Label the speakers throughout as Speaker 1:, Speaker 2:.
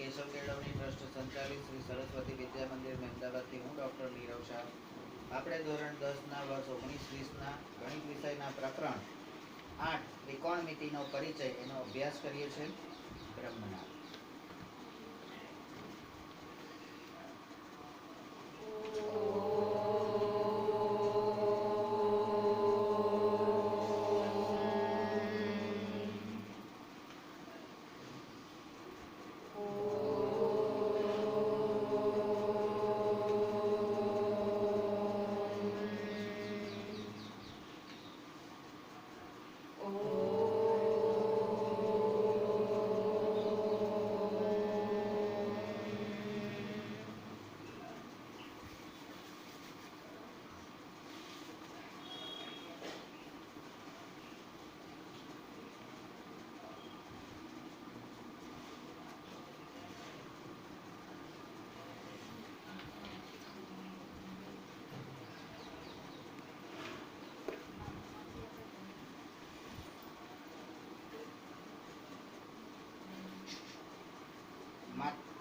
Speaker 1: કેશવ કેળવણી ટ્રસ્ટ સંચાલિત શ્રી સરસ્વતી વિદ્યા મંદિર મહેમદાબાદથી હું ડૉક્ટર નીરવ શાહ. આપણે ધોરણ 10ના વર્ષ 19-20ના ગણિત વિષયના પ્રકરણ 8 ત્રિકોણમિતિનો પરિચય એનો અભ્યાસ કરીએ છીએ. બ્રહ્મનાથ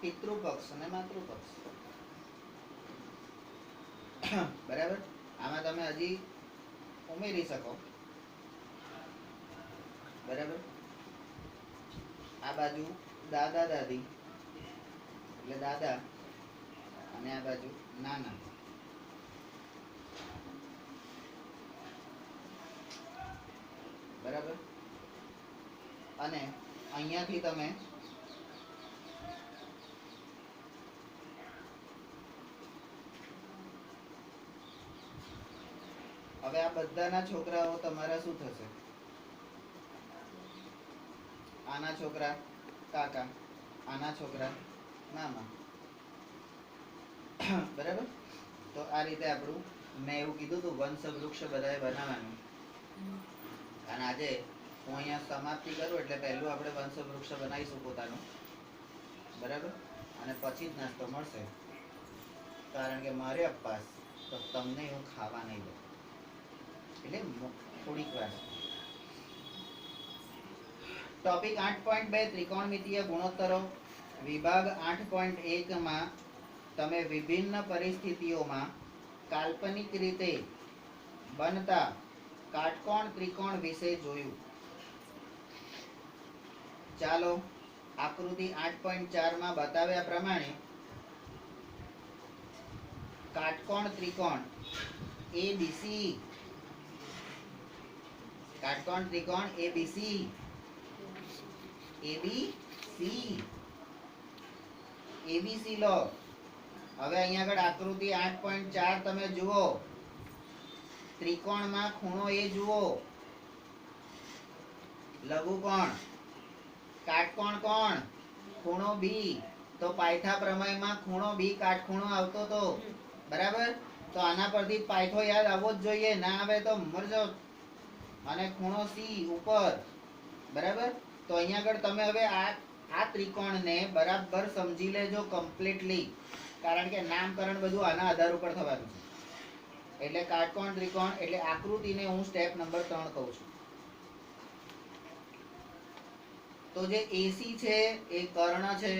Speaker 1: પિતૃપક્ષ અને માતૃપક્ષ. બરાબર. આમાં તમે હજી ઉમેરી શકો. બરાબર. આ બાજુ દાદા દાદી એટલે દાદા અને આ બાજુ નાના. બરાબર. અને અહીંયાથી તમે હવે આ બધાના છોકરાઓ તમારા શું થશે? આના છોકરા કાકા, આના છોકરા મામા. બરાબર. તો આ રીતે આપણું મેં એવું કીધું હતું વંશવૃક્ષ બધાએ બનાવવાનું. અને આજે હું અહીંયા સમાપ્તિ કરું એટલે પહેલું આપણે વંશવૃક્ષ બનાવીશું પોતાનું. બરાબર. અને પછી જ નાસ્તો મળશે, કારણ કે મારે અપાસ તો તમને હું ખાવા નહીં દઉં. એટલે થોડીક વાર. ટોપિક 8.2 ત્રિકોણમિતીય ગુણોત્તરો. વિભાગ 8.1 માં તમે વિભિન્ન પરિસ્થિતિઓમાં કાલ્પનિક રીતે બનતા કાટકોણ ત્રિકોણ વિશે જોયું. ચાલો આકૃતિ 8.4 માં બતાવ્યા પ્રમાણે કાટકોણ ત્રિકોણ ABC, કાટકોણ ત્રિકોણ ABC લો. હવે અહીંયા આગળ આકૃતિ 8.4 તમે જુઓ. ત્રિકોણમાં ખૂણો A જુઓ, લઘુકોણ. કાટકોણ કોણ? ખૂણો B. તો પાયથા પ્રમેયમાં ખૂણો B કાટખૂણો આવતો તો. બરાબર. તો આના પરથી પાયથો યાદ આવવો જ જોઈએ. ના આવે તો મરજો. અને ખૂણો C ઉપર. બરાબર. તો અહીંયા આગળ તમે હવે આ ત્રિકોણને બરાબર સમજી લેજો કમ્પ્લીટલી, કારણ કે નામકરણ બધું આના આધાર ઉપર થવાનું છે. એટલે કાટકોણ ત્રિકોણ એટલે આકૃતિને હું સ્ટેપ નંબર 3 કહું છું. તો જે AC છે એ કર્ણ છે.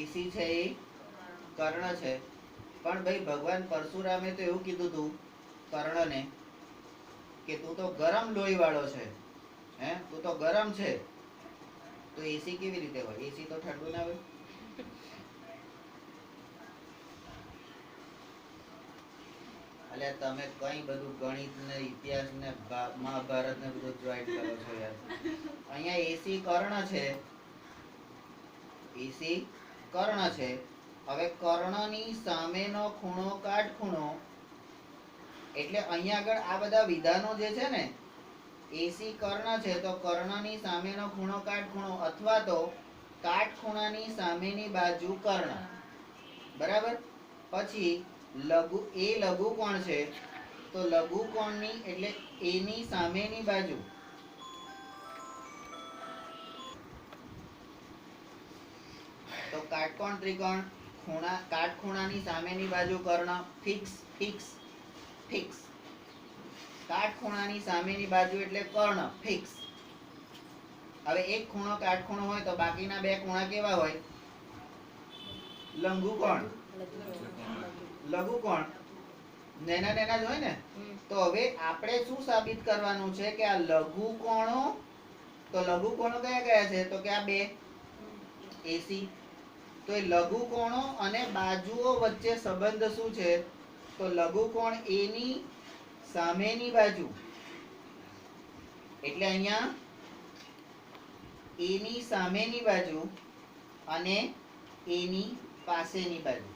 Speaker 1: AC છે એ કર્ણ છે. પણ ભાઈ ભગવાન પરશુરામે તો એવું કીધું હતું કર્ણને કે તું તો ગરમ લોહી વાળો છે, હે તું તો ગરમ છે. તો AC કેવી રીતે હોય? AC તો ઠંડુ ના હોય. એટલે તમે કઈ બધું ગણિત ને ઇતિહાસ ને મહાભારત ને બધું જોઈન કરો છો યાર. અહીંયા AC કર્ણ છે. AC કર્ણ છે. હવે કર્ણની સામેનો ખૂણો કાટખૂણો. એટલે અહીંયા આગળ આ બધા વિધાનો જે છે ને, AC કર્ણ છે તો કર્ણની સામેનો ખૂણો કાટખૂણો, અથવા તો કાટખૂણાની સામેની બાજુ કર્ણ. બરાબર. પછી લઘુકોણ છે તો લઘુકોણની એટલે A ની સામેની બાજુ. તો કાટકોણ ત્રિકોણ કાટખૂણાની સામેની બાજુ કર્ણ ફિક્સ ફિક્સ ફિક્સ. કાટખૂણાની સામેની બાજુ એટલે કર્ણ ફિક્સ. હવે એક ખૂણો કાટખૂણો હોય તો બાકીના બે ખૂણા કેવા હોય? લઘુકોણ. લઘુકોણ નેના નેના જ હોય ને. તો હવે આપણે શું સાબિત કરવાનું છે કે આ લઘુકોણો, તો લઘુકોણો કયા કયા છે? તો કે આ બે એસી. તો એ લઘુકોણો અને બાજુઓ વચ્ચે સંબંધ શું છે? તો લઘુકોણ એ ની સામેની બાજુ, એટલે અહીંયા એ ની સામેની બાજુ અને એ ની પાસેની બાજુ.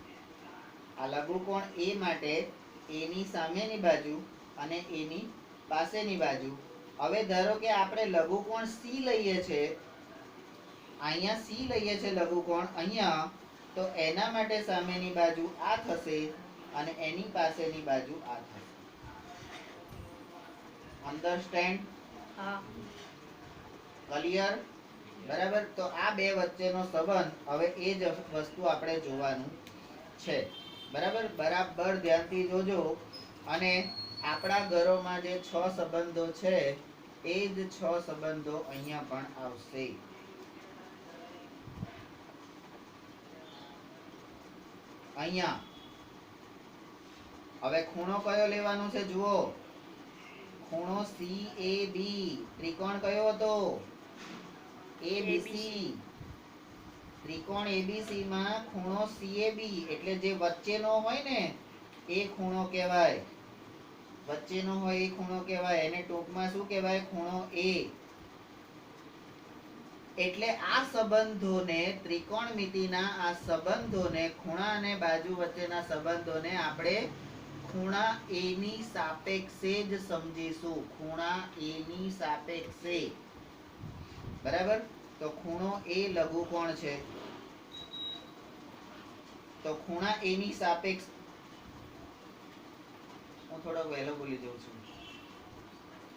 Speaker 1: આ લઘુકોણ એ માટે એ ની સામેની બાજુ અને એ ની પાસેની બાજુ. હવે ધારો કે આપણે લઘુકોણ સી લઈએ છે, અહીંયા સી લઈએ છે લઘુકોણ અહીંયા, તો એના માટે સામેની બાજુ આ થશે અને એની પાસેની બાજુ આ થશે. અન્ડરસ્ટેન્ડ?
Speaker 2: હા.
Speaker 1: ક્લિયર? બરાબર. તો આ બે વચ્ચેનો સંબંધ, હવે એ જ વસ્તુ આપણે જોવાનું છે. બરાબર. બરાબર ધ્યાનથી જોજો. અને આપણા ઘરોમાં જે 6 સંબંધો છે એ જ 6 સંબંધો અહીંયા પણ આવશે. અહીંયા હવે ખૂણો કયો લેવાનો છે જુઓ. ખૂણો CAB. ત્રિકોણ કયો હતો? ABC. ત્રિકોણ ABC માં ખૂણો CAB એટલે જે વચ્ચેનો હોય ને એ ખૂણો કહેવાય. વચ્ચેનો હોય એ ખૂણો કહેવાય. એને ટૂંકમાં શું કહેવાય? ખૂણો A. એટલે આ સંબંધોને, ત્રિકોણમિતિના આ સંબંધોને, ખૂણા અને બાજુ વચ્ચેના સંબંધોને આપણે ખૂણા A ની સાપેક્ષે જ સમજીશું. ખૂણા A ની સાપેક્ષે. બરાબર. તો ખૂણો A લઘુકોણ છે, તો ખૂણા A ની સાપેક્ષ, હું થોડો વહેલો બોલી જાઉં છું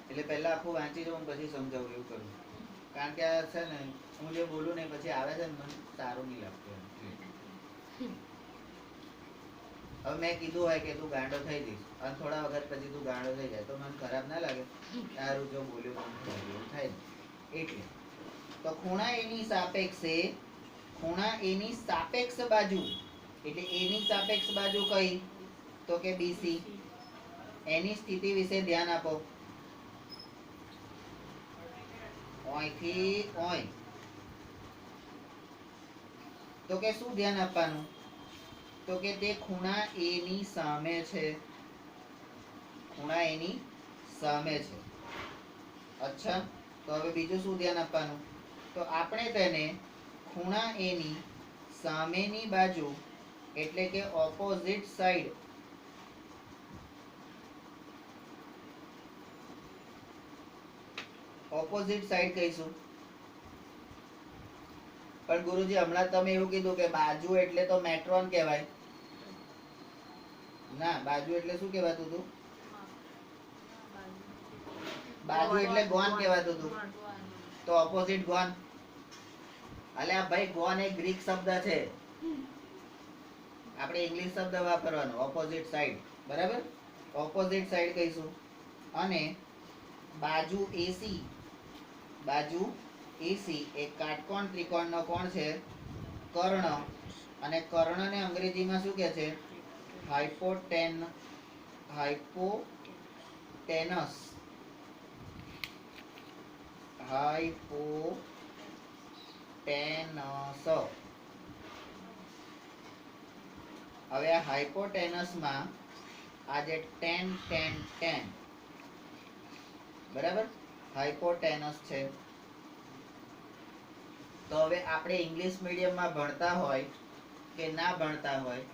Speaker 1: એટલે પહેલા આખું વાંચી જાઉં પછી સમજાવું એવું કરું. કારણ કે આ છે ને હું જે બોલું ને પછી આવે છે ને મને સારું નહીં લાગતું. હવે મેં કીધું હોય કે તું ગાંડો થઈ જઈશ અને થોડા વખત પછી તું ગાંડો થઈ જાય તો મને ખરાબ ના લાગે? તારું જો બોલ્યું એવું થાય ને. એટલે તો ખૂણા A ની સાપેક્ષે, ખૂણા A ની સાપેક્ષ બાજુ, એટલે A ની સાપેક્ષ બાજુ કઈ? તો કે BC. એની સ્થિતિ વિશે ધ્યાન આપો. ઓયથી ઓય. તો કે શું ધ્યાન આપવાનું? તો કે તે ખૂણા A ની સામે છે. ખૂણા A ની સામે છે. અચ્છા. તો હવે બીજું શું ધ્યાન આપવાનું? તો આપણે તેને ખૂણા A ની સામેની બાજુ એટલે કે ઓપોઝિટ સાઈડ, ઓપોઝિટ સાઈડ કહીશું. પણ ગુરુજી હમણાં તમે એવું કીધું કે બાજુ એટલે તો મેટ્રોન કહેવાય. ના, બાજુ એટલે શું કહેવાતું હતું? બાજુ એટલે ગોન કહેવાતું હતું. તો ઓપોઝિટ ગોન. અલ્યા ભાઈ, ગોન એક ગ્રીક શબ્દ છે. આપણે ઇંગ્લિશ શબ્દ વાપરવાનો, ઓપોઝિટ સાઈડ. બરાબર. ઓપોઝિટ સાઈડ કહીશું. અને બાજુ AC, બાજુ AC એ કાટકોણ ત્રિકોણનો કોણ છે? કર્ણ. અને કર્ણને અંગ્રેજીમાં શું કહે છે? હાઇપોટેનસ. હાઇપોટેનસ. હવે આ હાઇપોટેનસમાં આ જે ટેન ટેન ટેન, બરાબર, હાઇપોટેનસ છે. તો હવે આપણે ઇંગ્લિશ મીડિયમમાં ભણતા હોય કે ના ભણતા હોય,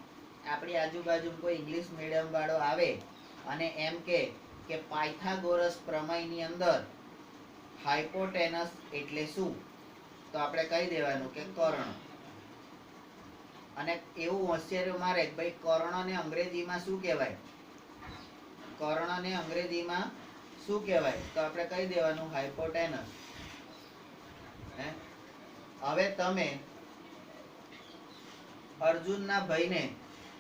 Speaker 1: આપણી આજુબાજુ કોઈ ઇંગ્લિશ મીડિયમ વાળો આવે અને એમ કે પાયથાગોરસ પ્રમેયની અંદર હાઇપોટેનસ એટલે શું? તો આપણે કહી દેવાનું કે કર્ણ. અને એવું હોશિયારી મારે ભાઈ, કર્ણને અંગ્રેજીમાં શું કહેવાય? કર્ણને અંગ્રેજીમાં શું કહેવાય? તો આપણે કહી દેવાનું હાઇપોટેનસ. હવે તમે અર્જુનના ભાઈને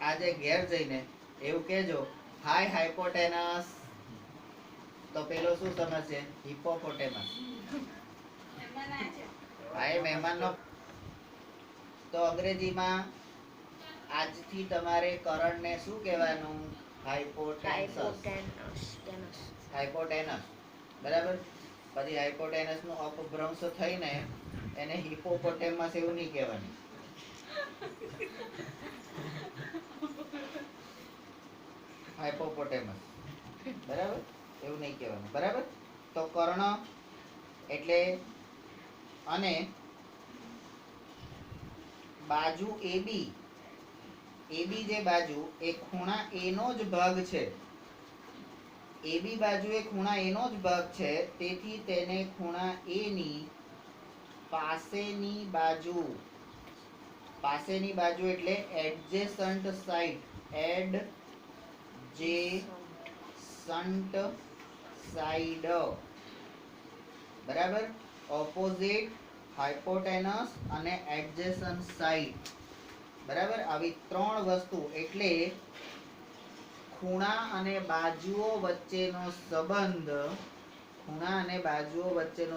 Speaker 1: આજે ઘેર જઈને એવું કહેજો, હાય હાઇપોટેનસ. તો પેલો શું સમજશે? હિપોપોટેમસ. મહેમાનનો તો અંગ્રેજીમાં આજથી તમારે કરણને શું કહેવાનું? હાઇપોટેનસ. બરાબર. પછી હાઇપોટેનસ નું અપભ્રંશ થઈને એને હિપોપોટેમસ એવું નહીં કહેવાનું. હાઇપોપોટેમસ. બરાબર, એવું નહીં કહેવાનું. બરાબર. તો કર્ણ એટલે અને બાજુ એબી જે બાજુ એ ખૂણા એ નો જ ભાગ છે. એબી બાજુ એ ખૂણા એ નો જ ભાગ છે, તેથી તેને ખૂણા એ ની પાસેની બાજુ એટલે એડજેસન્ટ સાઇડ, બરાબર. ઓપોઝિટ, હાઇપોટેનસ અને એડજેસન્ટ સાઇડ. બરાબર. આવી ત્રણ વસ્તુ એટલે ખૂણા અને બાજુઓ વચ્ચેનો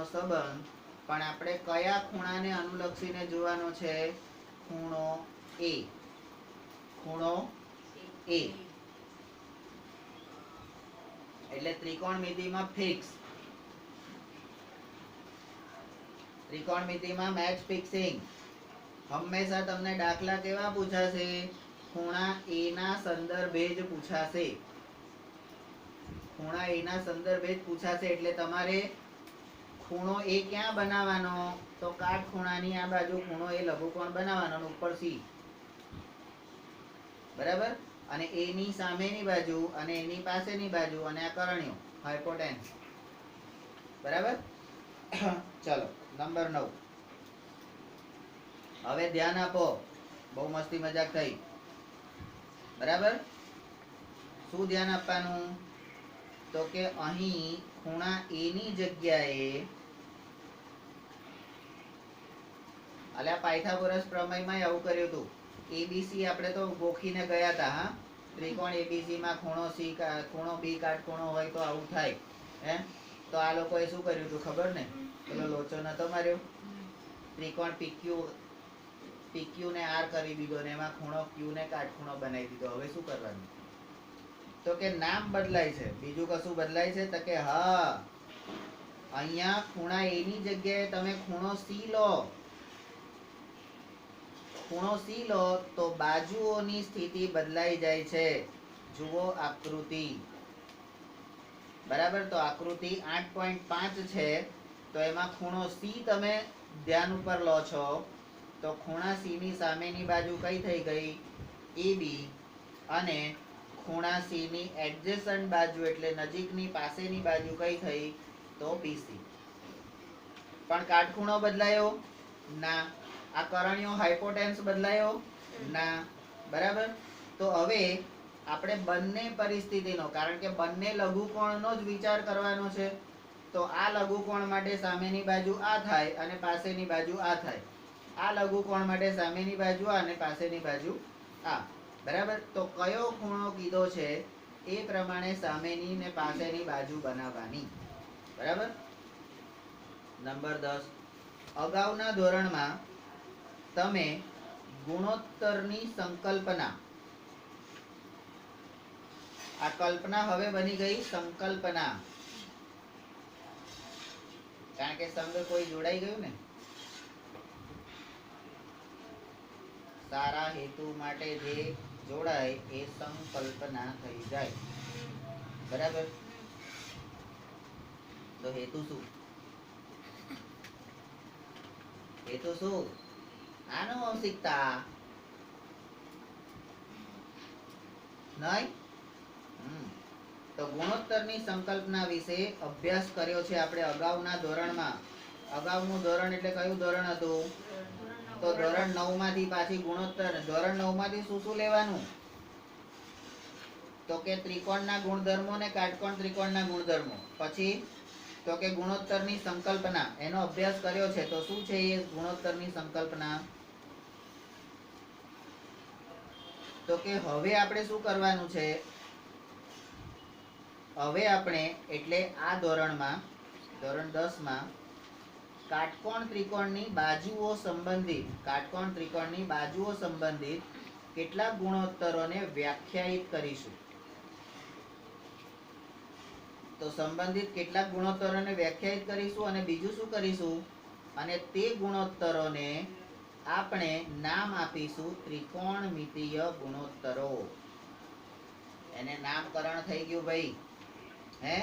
Speaker 1: સંબંધ. પણ આપણે કયા ખૂણાને અનુલક્ષીને જોવાનો છે? ખૂણો એ. એટલે ત્રિકોણમિતિમાં ફિક્સ. ત્રિકોણમિતિમાં મેચ ફિક્સિંગ. હંમેશા તમને દાખલા કેવા પૂછાશે? ખૂણા એ ના સંદર્ભે જ પૂછાશે. એટલે તમારે ખૂણો એ ક્યાં બનાવવાનો? તો કાટખૂણાની આ બાજુ ખૂણો એ લઘુકોણ બનાવવાનો, ઉપર સી. બરાબર. અને એની સામેની બાજુ અને એની પાસેની બાજુ અને આ કરણ્યો હાઇપોટેનસ. બરાબર. ચલો નંબર 9. હવે ધ્યાન આપો, બહુ મસ્તી મજાક થઈ. બરાબર. શું ધ્યાન આપવાનું? તો કે અહીં ખૂણા એ ની જગ્યાએ અલ્યા પાયથાગોરસ પ્રમેયમાં આવું કર્યું હતું. એબીસી આપણે તો ગોખીને ગયા હતા. હા, ત્રિકોણ એબીસી માં ખૂણો બી કાટખૂણો હોય તો આવું થાય. તો આ લોકોએ શું કર્યું હતું ખબર ને? પેલો લોચો નતો માર્યો, ત્રિકોણ પીક્યુ ને આર કરી દીધો ને એમાં ખૂણો ક્યુ ને કાટખૂણો બનાવી દીધો. હવે શું કરવાનું? તો કે નામ બદલાય છે, બીજું કશું બદલાય છે? તો કે હા, અહીંયા ખૂણા એ ની જગ્યાએ તમે ખૂણો સી લો તો બાજુઓની સ્થિતિ બદલાઈ જાય છે. જુઓ આકૃતિ. બરાબર. તો આકૃતિ 8.5 છે. તો એમાં ખૂણો સી તમે ધ્યાન ઉપર લો છો તો ખૂણા સી ની સામેની બાજુ કઈ થઈ ગઈ? એબી. અને ખૂણા સી ની એડજેસન્ટ બાજુ એટલે નજીકની પાસેની બાજુ કઈ થઈ? તો બીસી. પણ કાટખૂણો બદલાયો? ના. આ કરણ્યો હાઇપોટેન્સ બદલાયો? ના. બરાબર. તો હવે આપણે બંને પરિસ્થિતિનો, કારણ કે બંને લઘુકોણનો જ વિચાર કરવાનો છે. તો આ લઘુકોણ માટે સામેની બાજુ આ થાય અને પાસેની બાજુ આ થાય. આ લઘુકોણ માટે સામેની બાજુ આ અને પાસેની બાજુ આ. બરાબર. તો કયો ખૂણો કીધો છે એ પ્રમાણે સામેની ને પાસેની બાજુ બનાવવાની. બરાબર. નંબર 10. અગાઉના ધોરણમાં તમે ગુણોત્તરની સંકલ્પના, આ કલ્પના હવે બની ગઈ સંકલ્પના, કારણ કે સંગ કોઈ જોડાઈ ગયું ને. સારા હેતુ માટે જે જોડાય એ સંકલ્પના થઈ જાય. બરાબર. તો હેતુ શું? આનુવંશિકતા નહીં? તો ગુણોત્તરની સંકલ્પના વિશે અભ્યાસ કર્યો છે આપણે અગાઉના ધોરણમાં. અગાઉનું ધોરણ એટલે કયું ધોરણ હતું? તો ધોરણ 9 માંથી પાછી ગુણોત્તર. ધોરણ 9 માંથી શું લેવાનું? તો કે ત્રિકોણના ગુણધર્મો ને કાટકોણ ત્રિકોણના ગુણધર્મો. પછી તો કે ગુણોત્તરની સંકલ્પના, એનો અભ્યાસ કર્યો છે. તો શું છે એ ગુણોત્તરની સંકલ્પના? તો કે હવે આપણે શું કરવાનું છે? હવે આપણે એટલે આ ધોરણમાં, ધોરણ 10 માં કાટકોણ ત્રિકોણની બાજુઓ સંબંધિત કેટલાક ગુણોત્તરોને વ્યાખ્યાયિત કરીશું. તો સંબંધિત કેટલાક ગુણોત્તરોને વ્યાખ્યાયિત કરીશું અને બીજું શું કરીશું? અને તે ગુણોત્તરોને આપણે નામ આપીશું ત્રિકોણમિતીય ગુણોત્તરો. એને નામકરણ થઈ ગયું ભાઈ. હે,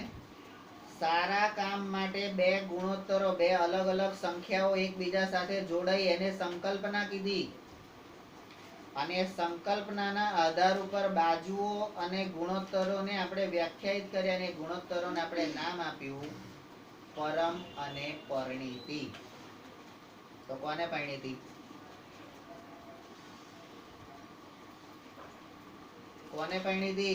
Speaker 1: સારા કામ માટે બે ગુણોત્તરો, બે અલગ અલગ સંખ્યાઓ એકબીજા સાથે જોડાઈ એને સંકલ્પના કીધી. અને સંકલ્પનાના આધાર ઉપર બાજુઓ અને ગુણોત્તરોને આપણે વ્યાખ્યાયિત કર્યા અને ગુણોત્તરોને આપણે નામ આપ્યું પરમ અને પરિણીતિ. તો કોને પરિણીતિ? કોને પરિણીતિ?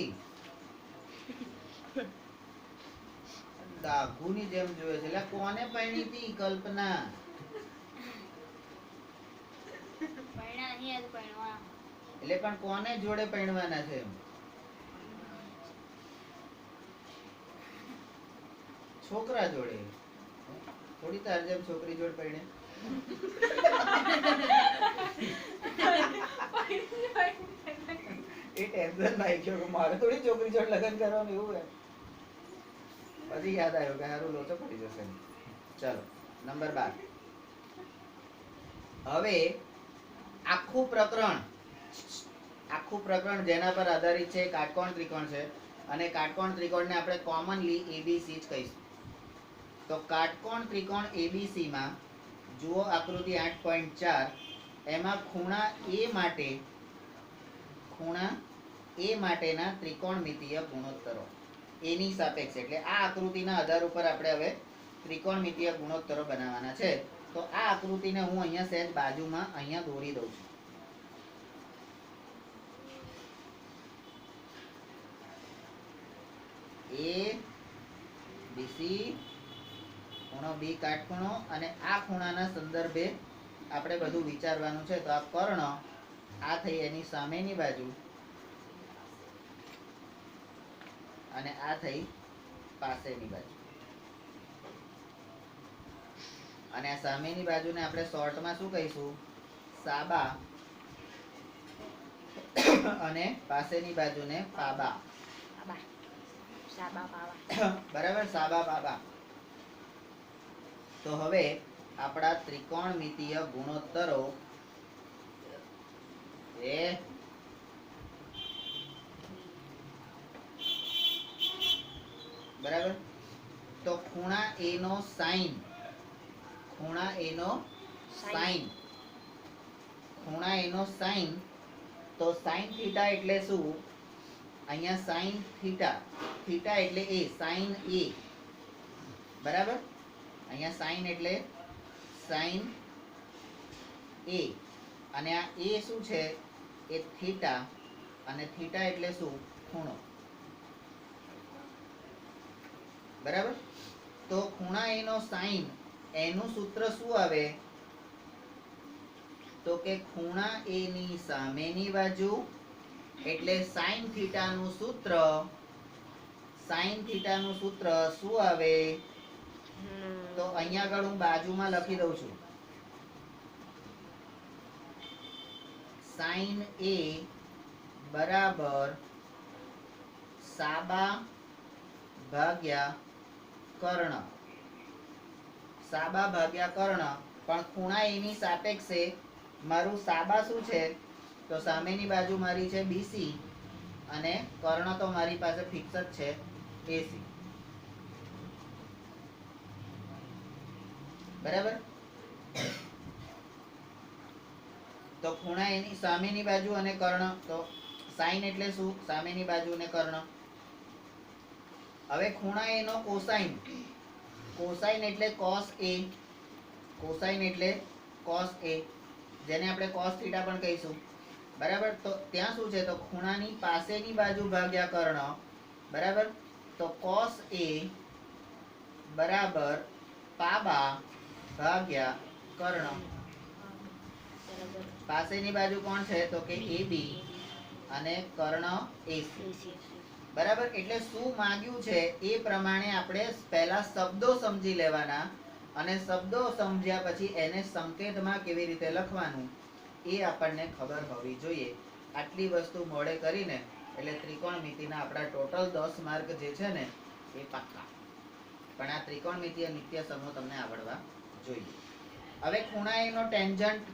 Speaker 1: દાગુની જેમ જોવે છે. એટલે કોને પરિણીતિ? કલ્પના. એટલે પણ કોને જોડે પરણવાના છે? છોકરા જોડે. થોડી તાર જેમ છોકરી જોડે પરણે. એ ટેન્શન ના ગયો કે મારે થોડી છોકરી જોડે લગ્ન કરવાનું એવું હે. પછી યાદ આવ્યો કે હારું લોચો પડી જશે. ચલો નંબર 12. હવે આખું પ્રકરણ જેના પર આધારિત છે કાટકોણ ત્રિકોણ છે અને કાટકોણ ત્રિકોણને આપણે કોમનલી એબીસી જ કહીશું. તો કાટકોણ ત્રિકોણ એબીસી માં જુઓ આકૃતિ 8.4 એમાં ખૂણા એ માટેના ત્રિકોણમિતીય ગુણોત્તરો એની સાપેક્ષે, એટલે આ આકૃતિના આધાર ઉપર આપણે હવે ત્રિકોણમિતીય ગુણોત્તરો બનાવવાના છે. તો આ આકૃતિને હું અહીંયા સહેજ બાજુમાં અહીંયા દોરી દઉં છું. એ બીસી ખૂણો બી કાટખૂણો અને આ ખૂણાના સંદર્ભે આપણે બધું વિચારવાનું છે. તો આ કર્ણ આ થઈ એની સામેની બાજુ અને આ થઈ પાસેની બાજુ. અને આ સામેની બાજુને આપણે શોર્ટમાં શું કહીશું? સાબા. અને પાસેની બાજુને પાબા. બરાબર, સાબા પાબા. તો હવે આપણા ત્રિકોણમિતીય ગુણોત્તરો બરાબર. તો ખૂણા એ નો સાઈન તો સાઈન થીટા એટલે શું? અહીંયા સાઈન થીટા એટલે એ સાઈન એ. બરાબર, અહીંયા સાઈન એટલે સાઈન એ અને આ એ શું છે? એ થીટા અને થીટા એટલે શું? ખૂણો. બરાબર. તો ખૂણા એ નો સાઈન એનું સૂત્ર શું આવે? તો કે ખૂણા એ ની સામેની બાજુ એટલે સાઈન થીટા નું સૂત્ર શું આવે? તો અહીંયા આગળ હું બાજુમાં લખી દઉં છું. સાઈન એ બરાબર સાબા ભાગ્યા કર્ણ. પણ ખૂણા એની સાપેક્ષે મારું સાબા શું છે? તો સામેની બાજુ મારી છે બીસી અને કર્ણ તો મારી પાસે ફિક્સ જ છે એસી. બરાબર. તો ખૂણા એની સામેની બાજુ અને કર્ણ. તો સાઈન એટલે શું? સામેની બાજુ અને કર્ણ. હવે ખૂણા એનો કોસાઈન એટલે cos a જેને આપણે cos થીટા પણ કહીશું. બરાબર. તો ત્યાં શું છે? તો ખૂણાની પાસેની બાજુ ભાગ્યા કર્ણ. બરાબર. તો cos a બરાબર પાબા ભાગ્યા કર્ણ. પાસેની બાજુ કોણ છે? તો કે AB અને કર્ણ AC. બરાબર. એટલે શું માંગ્યું છે એ પ્રમાણે આપણે પહેલા શબ્દો સમજી લેવાના અને શબ્દો સમજ્યા પછી એને સંકેતમાં કેવી રીતે લખવાનું એ આપણને ખબર હોવી જોઈએ. આટલી વસ્તુ મોડે કરીને એટલે ત્રિકોણમિતિના આપણા ટોટલ 10 માર્ક જે છે ને એ પાક્કા. પણ આ ત્રિકોણમિતિય નિત્ય સમૂહ તમને આવડવા જોઈએ. હવે ખૂણા એનો ટેન્જન્ટ,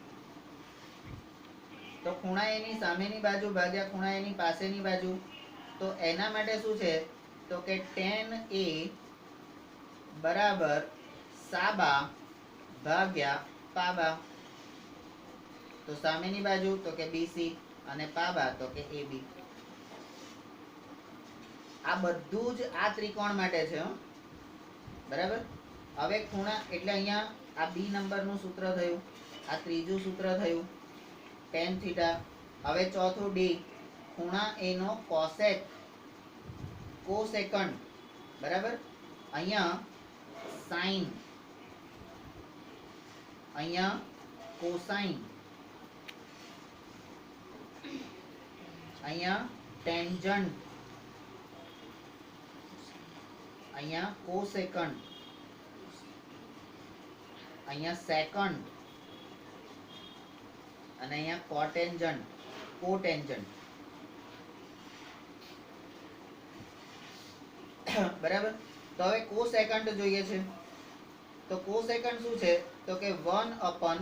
Speaker 1: તો ખૂણા એની સામેની બાજુ ભાગ્યા ખૂણા એની પાસેની બાજુ. તો એના માટે શું છે તો કે tan A બરાબર સાબા ભાગ્યા પાબા. તો સામેની બાજુ તો કે BC અને પાબા તો કે AB. આ બધું જ આ ત્રિકોણ માટે છે, બરાબર. હવે ખૂણા એટલે અહીંયા આ B નંબરનું સૂત્ર થયું, આ ત્રીજું સૂત્ર થયું tan થીટા. હવે ચોથું D, ખૂણા એનો કોસેક કોસેકન્ટ, બરાબર. અહીંયા સાઇન, અહીંયા કોસાઇન, અહીંયા ટેન્જન્ટ, અહીંયા કોસેકન્ટ, અહીંયા સેકન્ડ અને અહીંયા કોટેન્જન્ટ, કોટેન્જન્ટ. બરાબર. તો હવે કોસેકન્ટ જોઈએ છે. તો કોસેકન્ટ શું છે તો કે 1/,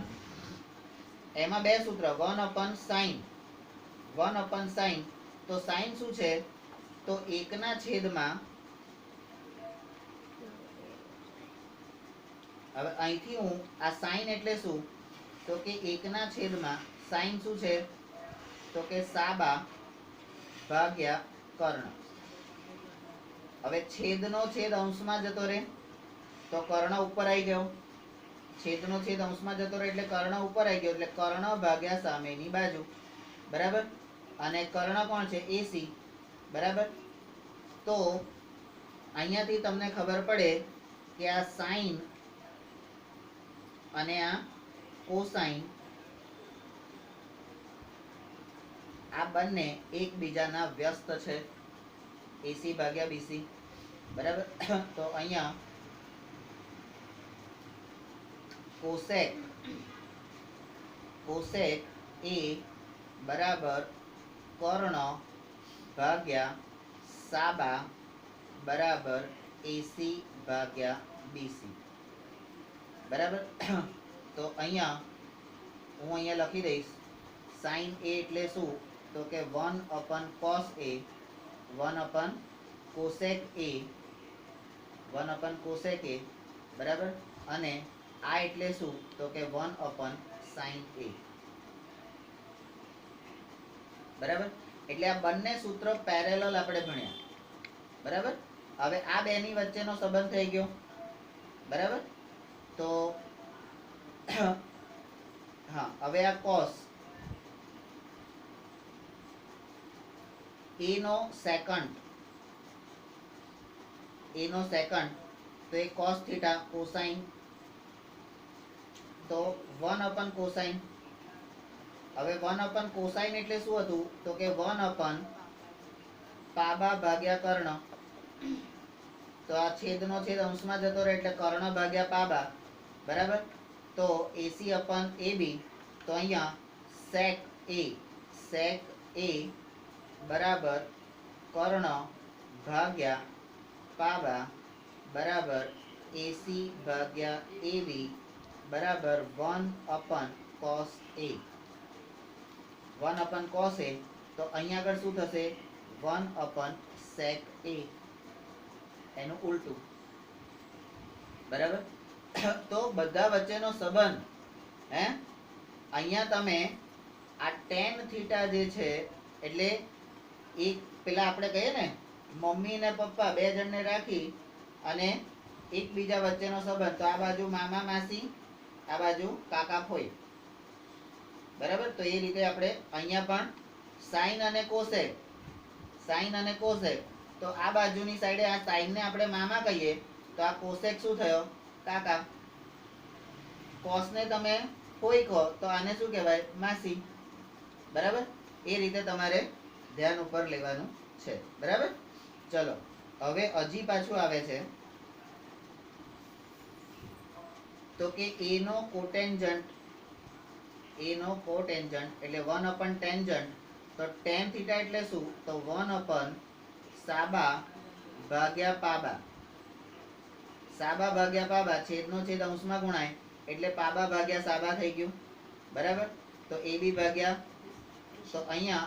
Speaker 1: એમાં બે સૂત્ર, 1/sin, 1/sin. તો sin શું છે તો 1 ના છેદમાં, હવે અહીંથી હું આ sin એટલે શું તો કે 1 ના છેદમાં sin શું છે તો કે સાબા ભાગ્યા કર્ણ. હવે છેદનો છેદ અંશમાં જતો રહે તો કર્ણ ઉપર આવી ગયો, છેદનો છેદ અંશમાં જતો રહે એટલે કર્ણ ઉપર આવી ગયો, એટલે કર્ણ ભાગ્યા સામેની બાજુ, બરાબર. અને કર્ણ કોણ છે AC, બરાબર. તો અહીંયાથી તમને ખબર પડે કે આ સાઇન અને આ કોસાઇન આ બંને એકબીજાના વ્યસ્ત છે, AC ભાગ્યા BC, બરાબર. તો અહીંયા કોસેક A બરાબર કર્ણ ભાગ્યા સાબા બરાબર AC ભાગ્યા BC, બરાબર. તો અહીંયા હું અહીંયા લખી દઈશ sin A એટલે શું તો કે 1/cos A, 1/cosec A, 1/cosec A, બરાબર. અને આ એટલે શું તો કે 1/sin A, બરાબર. એટલે આ બંને સૂત્ર પેરેલલ આપણે ભણ્યા, બરાબર. હવે આ બેની વચ્ચેનો સંબંધ થઈ ગયો, બરાબર. તો હા, હવે આ cos A નો સેકન્ડ, તો એ cos થીટા, કોસાઇન તો 1/cosine. હવે 1/cosine એટલે શું હતું તો કે 1/પાબા ભાગ્યા કર્ણ. તો આ છેદનો છેદ અંશમાં જતો રહે એટલે કર્ણ ભાગ્યા પાબા, બરાબર. તો AC/AB. તો અહીંયા sec A બરાબર કર્ણ ભાગ્યા પાબા બરાબર AC ભાગ્યા AB બરાબર 1/cos A, 1/cos A. તો અહીંયા આગળ શું થશે 1/sec A, એનું ઉલટું, બરાબર. તો બધા વચ્ચેનો સંબંધ હે અહીંયા તમે આ tan થીટા જે છે એટલે એક પેલા આપણે કહીએ ને મમ્મી ને પપ્પા બે જણને રાખી અને એકબીજા વચ્ચેનો સંબંધ, તો આ બાજુ મામા માસી, આ બાજુ કાકા ફોઈ, બરાબર. તો એ રીતે આપણે અહીંયા પણ સાઇન અને કોસેક, તો આ બાજુની સાઈડે આ સાઇન ને આપણે મામા કહીએ તો આ કોસેક શું થયો કાકા, કોસ ને તમે ફોઈ કહો તો આને શું કહેવાય માસી, બરાબર. એ રીતે તમારે ધ્યાન ઉપર લેવાનું છે, બરાબર. ચલો હવે હજી પાછું આવે છે તો કે a નો કોટેન્જન્ટ એટલે 1 upon ટેન્જન્ટ. તો tan થીટા એટલે શું? તો 1 upon સાબા ભાગ્યા પાબા. સાબા ભાગ્યા પાબા, છેદનો છેદ અંશમાં ગુણાય એટલે પાબા ભાગ્યા સાબા થઈ ગયું. બરાબર. તો ab ભાગ્યા, તો અહીંયા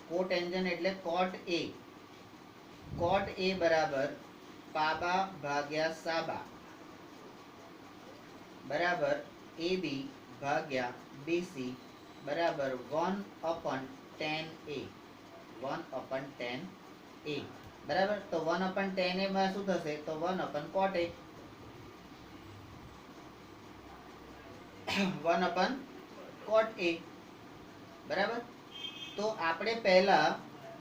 Speaker 1: કોટેન્જન્ટ એટલે cot a બરાબર પાબા ભાગ્યા સાબા બરાબર ab ભાગ્યા bc બરાબર 1 upon tan a. 1 upon tan a બરાબર. તો 1 upon tan a માં શું થશે? તો 1 upon cot a. 1 upon cot a બરાબર. તો આપણે પહેલા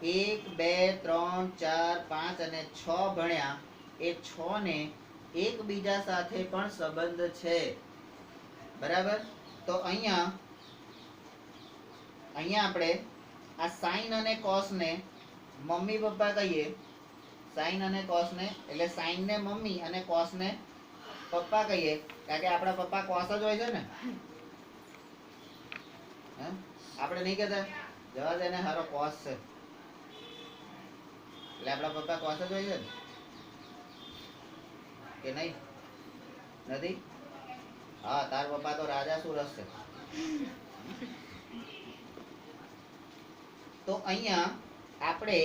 Speaker 1: 1 2 3 4 5 અને 6 ભણ્યા. એ 6 ને એકબીજા સાથે પણ સંબંધ છે. બરાબર. તો અહીંયા આપણે આ સાઈન અને કોસ ને મમ્મી પપ્પા કહીએ. સાઈન અને કોસ ને, એટલે સાઈન ને મમ્મી અને કોસ ને પપ્પા કહીએ, કારણ કે આપણા પપ્પા કોસ જ હોય છે ને. આપણે નહીં કહેતા જવા દે ને હારો કોસ છે, એટલે આપણા પપ્પા કોસ જ હોય છે ને કે નહીં? નથી? હા, તાર પપ્પા તો રાજા સુરસ છે. તો અહીંયા આપણે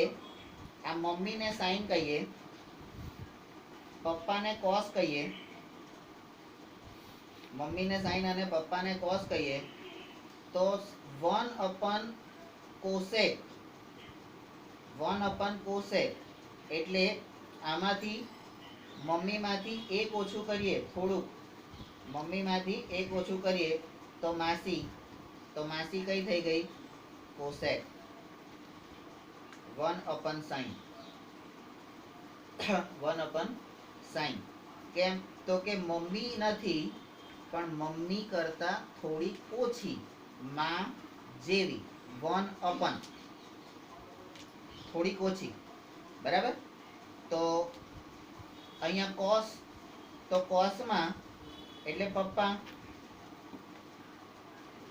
Speaker 1: આ મમ્મીને સાઈન કહીએ, પપ્પાને કોસ કહીએ. મમ્મીને સાઈન અને પપ્પાને કોસ કહીએ તો 1 upon cosec. 1 upon cosec એટલે આમાંથી મમ્મીમાંથી એક ઓછું કરીએ, થોડુંક મમ્મીમાંથી એક ઓછું કરીએ તો માસી. તો માસી કઈ થઈ ગઈ? cosec. 1 upon sin. 1 upon sin. કેમ? તો કે મમ્મી નથી પણ મમ્મી કરતા થોડી ઓછી, માં જેવી. 1 upon થોડીક ઓછી. બરાબર. તો અહીંયા કોસ, તો કોસમાં એટલે પપ્પા.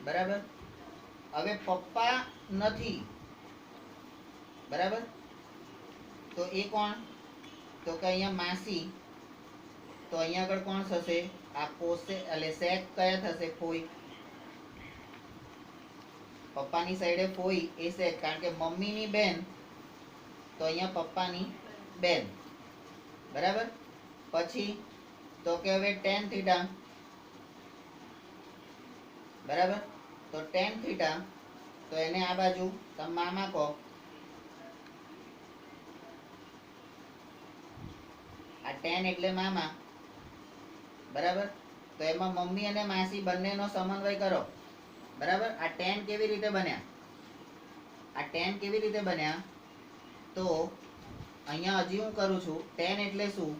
Speaker 1: બરાબર. હવે પપ્પા નથી. બરાબર. તો એ કોણ? તો કે અહીંયા માસી. તો અહીંયા આગળ કોણ થશે? આ કોસે એટલે સેક કયા થશે? ફોઈ. પપ્પાની સાઈડે ફોઈ એ સેક, કારણ કે મમ્મીની બેન તો અહીંયા પપ્પાની બેન. બરાબર. પછી તો કે હવે tan થીટા. બરાબર. તો tan થીટા, તો એને આ બાજુ તમે મામા કહો. આ tan એટલે મામા. બરાબર. તો એમાં મમ્મી અને માસી બંનેનો સમન્વય કરો. બરાબર. આ tan કેવી રીતે બન્યા? આ tan કેવી રીતે બન્યા? તો અહીંયા હજી હું કરું છું. tan એટલે શું?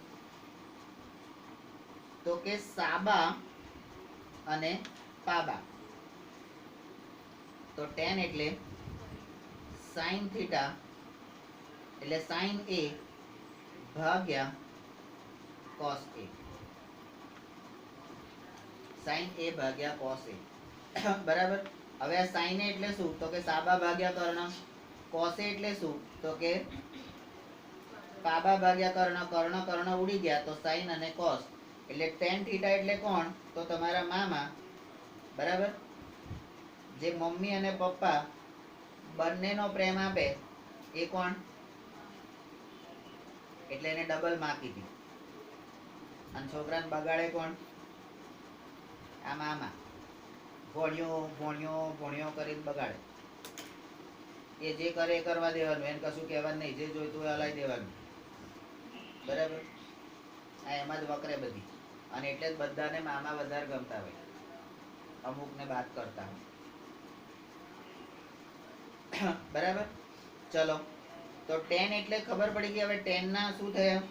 Speaker 1: તો કે સાબા અને પાબા. તો tan એટલે sin થીટા એટલે sin a ભાગ્યા cos a. sin a ભાગ્યા cos a. બરાબર. હવે આ sin a એટલે શું? તો કે સાબા ભાગ્યા કર્ણ. cos a એટલે શું? તો કે પાબા ભાગ્યા કર્ણ. કર્ણ ઉડી ગયા તો sin અને cos. એટલે tan થીટા એટલે કોણ? તો તમારા મામા. બરાબર. જે મમ્મી અને પપ્પા બંનેનો પ્રેમ આપે એ કોણ? એટલે એને ડબલ માકી હતી. અને છોકરાને બગાડે કોણ? આ મામા. ભોણિયો કરીને બગાડે. એ જે કરે એ કરવા દેવાનું, એને કશું કહેવાનું નહીં. જે જોઈતું હોય હલાવી દેવાનું. બરાબર. આ એમાં જ વકરે બધી. અને એટલે જ બધાને મામા વધારે ગમતા હોય, અમુકને બાદ કરતા હોય. બરાબર. ચલો, તો tan એટલે ખબર પડી ગઈ. હવે tan ના શું થયા?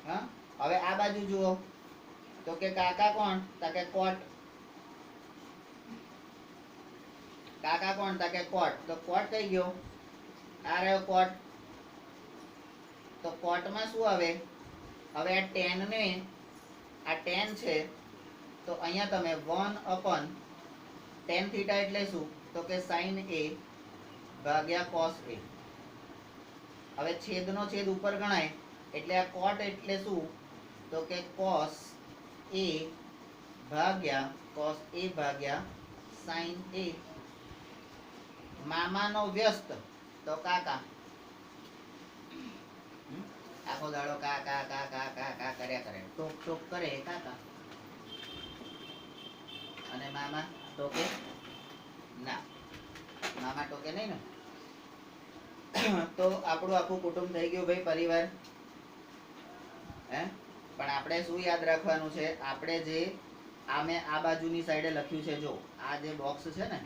Speaker 1: હા, હવે આ બાજુ જુઓ. તો કે કાકા કોણ? તો કે cot. કાકા કોણ? તો કે cot. તો cot કઈ ગયો? આ રહ્યો cot. તો cot માં શું આવે? હવે આ tan ને, આ tan છે તો અહીંયા તમે 1 tan θ એટલે શું? તો કે sin a ભાગ્યા cos a. હવે છેદનો છેદ ઉપર ગણાય એટલે આ cot એટલે શું? તો કે cos a ભાગ્યા sin a. મામાનો વ્યસ્ત તો કાકા. આખો દાડો કા કા કા કા કા કા કર્યા કરે, ટોક ટોક કરે કાકા. અને મામા ટોકે ના, મામા ટોકે નહીં ને. તો આપણું આખું કુટુંબ થઈ ગયું ભાઈ, પરિવાર. હે, પણ આપણે શું યાદ રાખવાનું છે? આપણે જે આ બાજુની સાઈડે લખ્યું છે, જો આ જે બોક્સ છે ને,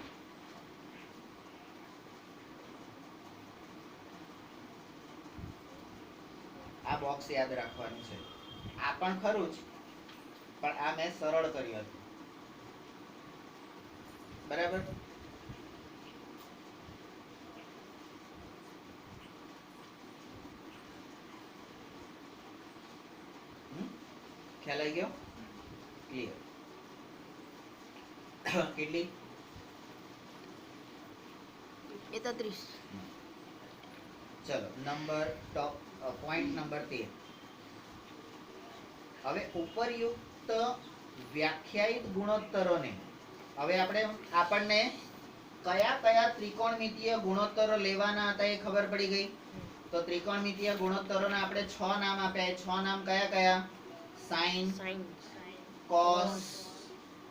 Speaker 1: આ બોક્સ યાદ રાખવાનું છે. આ પણ ખરું જ, પણ આ મેં સરળ કર્યું હતું. બરાબર? ખ્યાલ આવી ગયો? ક્લિયર? કેટલી?
Speaker 2: 33.
Speaker 1: ચલો, પોઈન્ટ નંબર 13. હવે ઉપરયુક્ત વ્યાખ્યાયિત ગુણોત્તરોને હવે આપણને કયા કયા ત્રિકોણમિતીય ગુણોત્તરો લેવાના હતા એ ખબર પડી ગઈ. તો ત્રિકોણમિતીય ગુણોત્તરોના આપણે 6 નામ આપ્યા. એ 6 નામ કયા કયા? sin, cos,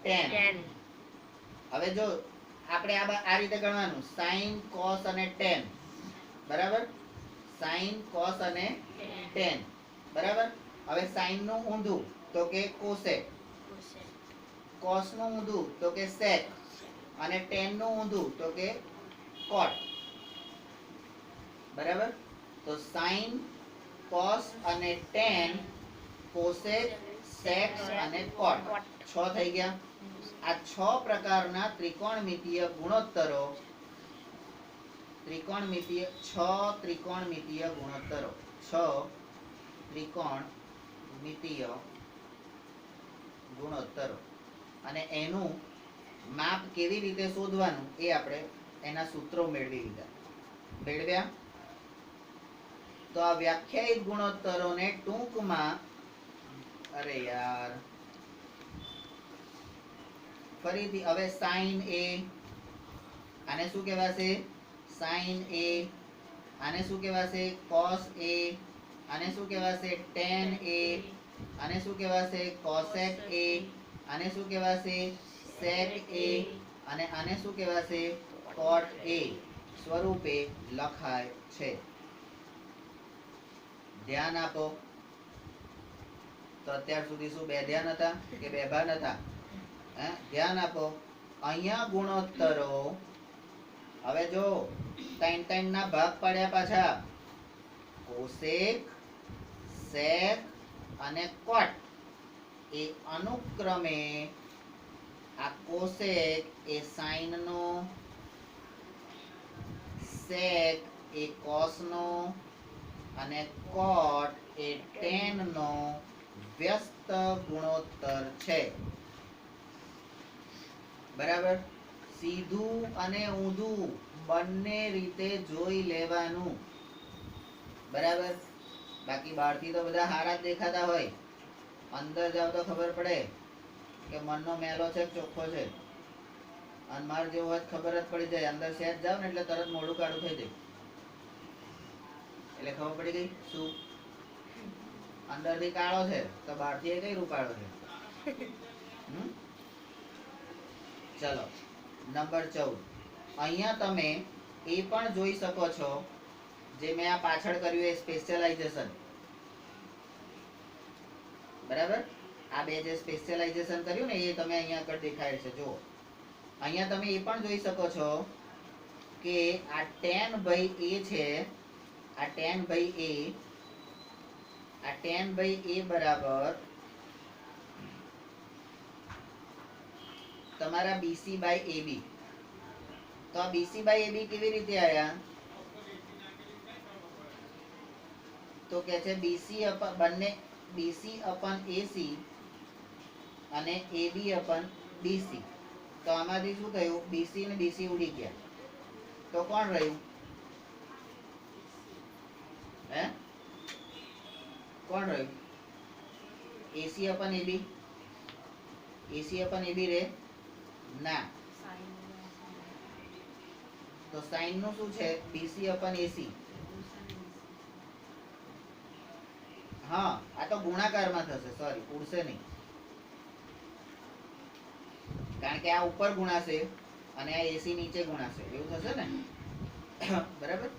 Speaker 1: tan. હવે જો આપણે આ રીતે ગણવાનું, sin, cos અને tan. બરાબર? sin, cos અને tan. બરાબર? હવે sin નું ઊંધું તો કે cosec, cos નું ઊંધું તો કે sec અને tan નું ઊંધું તો કે cot. બરાબર? તો sin, cos અને tan, cosec, sec અને cot 6 થઈ ગયા. આ 6 પ્રકારના ત્રિકોણમિતીય ગુણોત્તરો, 6 ત્રિકોણમિતીય ગુણોત્તરો, 6 ત્રિકોણમિતીય ગુણોત્તરો. અને એનું માપ કેવી રીતે શોધવાનું એ આપણે એના સૂત્રો મેળવ્યા. તો આ વ્યાખ્યાયિત ગુણોત્તરોને ટૂંકમાં, અરે યાર, ફરીથી હવે sin a, આને શું કહેવાશે? sin a. આને શું કહેવાશે? cos a. આને શું કહેવાશે? tan a. આને શું કહેવાશે? cosec a. આને શું કહેવાશે? sec a. અને આને શું કહેવાશે? cot a સ્વરૂપે લખાય છે. ધ્યાન આપો. તો અત્યાર સુધી શું બે ધ્યાન હતા કે બે ભાન હતા? ધ્યાન આપો. અહીંયા ગુણોત્તરો, હવે જો 3 ના ભાગ પાડ્યા પાછા. cosec, sec અને cot એ અનુક્રમે, આ cosec એ sin નો, sec એ cos નો અને cot એ tan નો વ્યસ્ત ગુણોત્તર છે. બરાબર? સીધું અને ઊંધું બંને રીતે જોઈ લેવાનું. બરાબર? બાકી બહારથી તો બધા હારા જ દેખાતા હોય, અંદર જાવ તો ખબર પડે કે મનનો મેલો છે કે ચોખ્ખો છે. અને માર જેવો હોય ખબર જ પડી જાય. અંદર સેજ જાવ ને એટલે તરત મોઢું કાળું થઈ જાય. એટલે ખબર પડી ગઈ શું? અંદરથી કાળો છે તો બહારથી કઈ રૂપાળો છે. ચલો, નંબર 14. અહીંયા તમે એ પણ જોઈ શકો છો, જે મેં આ પાછળ કર્યું એ સ્પેશિયલાઇઝેશન. બરાબર? આ બે જે સ્પેશિયલાઇઝેશન કર્યું ને એ તમે અહીંયા આગળ દેખાય છે. જો અહીંયા તમે એ પણ જોઈ શકો છો કે આ tan ભાઈ a છે, આ tan ભાઈ a બરાબર તમારા BC બાય AB. તો આ BC બાય AB કેવી રીતે આયા? તો કે છે BC અપન AC અને AB અપન BC. તો આમાંથી શું થયું? BC ને BC ઉડી ગયા. તો કોણ રહ્યું? હે? કોણ રહ્યું? AC અપન AB. AC અપન AB રે ના. તો સાઈન નું શું છે? BC અપન AC. હા, આ તો ગુણાકારમાં થશે, સોરી, ઉડશે નહીં. કારણ કે આ ઉપર ગુણાશે અને આ AC નીચે ગુણાશે, એવું થશે ને? બરાબર.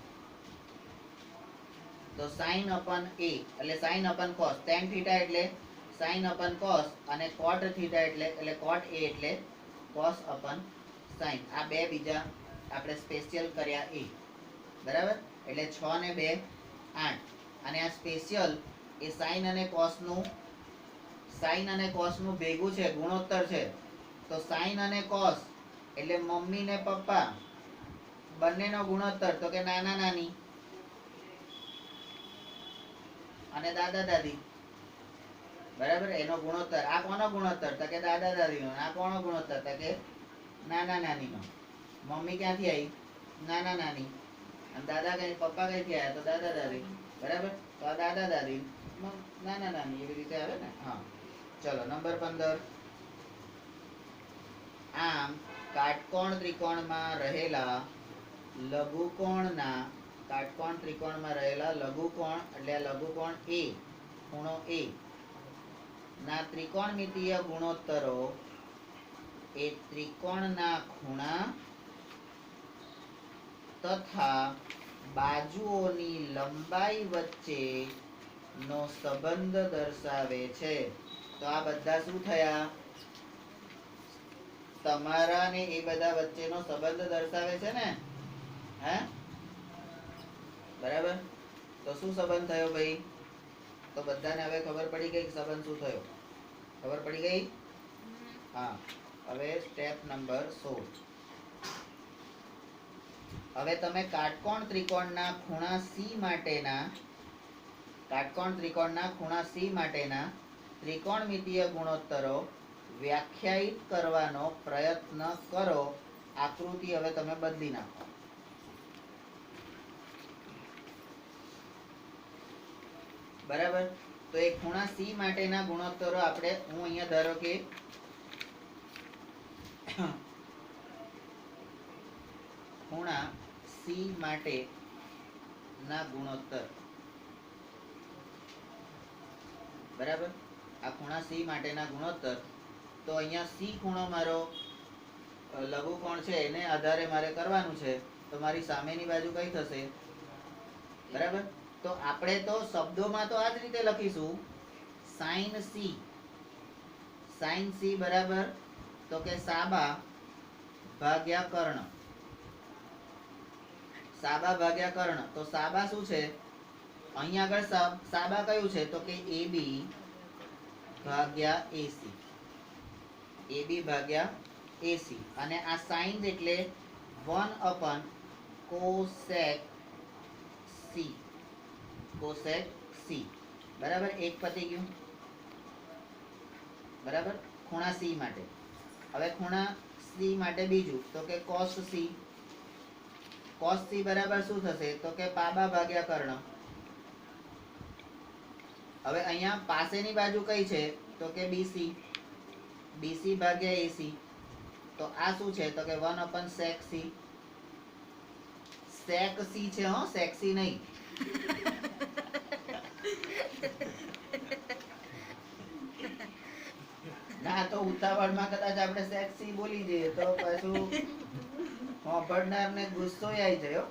Speaker 1: તો sin અપન A એટલે sin અપન cos, tan થીટા એટલે sin અપન cos અને cot થીટા એટલે cot A એટલે cos અપન sin. આ બે બીજા આપણે સ્પેશિયલ કર્યા A. બરાબર. એટલે 6 ને 2 8. અને આ સ્પેશિયલ એ sin અને cos નું ભેગું છે, ગુણોત્તર છે. તો sin અને cos એટલે મમ્મી ને પપ્પા બંનેનો ગુણોત્તર, તો કે નાના નાની અને દાદા દાદી. બરાબર. એનો ગુણોત્તર. આ કોનો ગુણોત્તર? તો કે દાદા દાદીનો. આ કોનો ગુણોત્તર? તો કે નાના નાનીનો. મમ્મી ક્યાંથી આવી? નાના નાની. અને દાદા કઈ, પપ્પા કઈથી આવ્યા? તો દાદા દાદી. બરાબર. તો આ દાદા દાદી, નાના નાની, એવી રીતે આવે ને. હા, ચલો નંબર 15. આમ કાટકોણ ત્રિકોણમાં રહેલા લઘુકોણના કાટકોણ ત્રિકોણમાં રહેલા લઘુકોણ એટલે લઘુકોણ A, ખૂણો A ના ત્રિકોણમિતીય ગુણોત્તરો એ ત્રિકોણના ખૂણા તથા બાજુઓની લંબાઈ વચ્ચે નો સંબંધ દર્શાવે છે. તો આ બધા શું થયા? તમારા ને એ બધા વચ્ચેનો સંબંધ દર્શાવે છે ને. હે? બરાબર. તો શું સંબંધ થયો ભાઈ? તો બધાને હવે ખબર પડી ગઈ કે સંબંધ શું થયો? ખબર પડી ગઈ? હા. હવે સ્ટેપ નંબર 16. હવે તમે કાટકોણ ત્રિકોણના ખૂણા C માટેના ત્રિકોણમિતીય ગુણોત્તરો વ્યાખ્યાયિત કરવાનો પ્રયત્ન કરો. આકૃતિ હવે તમે બદલી નાખો. બરાબર. તો એ ખૂણા C માટેના ગુણોત્તરો આપણે, હું અહીંયા ધારો કે ખૂણા C માટે ના ગુણોત્તર. બરાબર. આ ખૂણા C માટેના ગુણોત્તર. તો અહીંયા C ખૂણો મારો લઘુકોણ છે, એને આધારે મારે કરવાનું છે. તો મારી સામેની બાજુ કઈ થશે? બરાબર. તો આપણે તો શબ્દોમાં તો આ જ રીતે લખીશું, sin C બરાબર. તો કે સાબા ભાગ્યા કર્ણ. સાબા ભાગ્યા કર્ણ. તો સાબા શું છે? અહીંયા આગળ સાબા કયું છે? તો કે AB ભાગ્યા AC. AB ભાગ્યા AC. અને આ sin એટલે 1 અપન cosec C. cosec C. બરાબર. એક પતી ગયું. બરાબર. ખૂણા C માટે. હવે ખૂણા C માટે બીજું, તો કે cos C. cos C બરાબર શું થશે? તો કે પાબા ભાગ્યા કર્ણ. હવે અહીંયા પાસેની બાજુ કઈ છે? તો કે BC. BC ભાગ્યા AC. તો આ શું છે? તો કે 1 અપન sec C. sec C છે, હો, sec C નહીં. ના, તો ઉતાવળમાં કદાચ આપણે sec C બોલી જઈએ તો પાછું સાંભળનારને ગુસ્સો આવી જાય.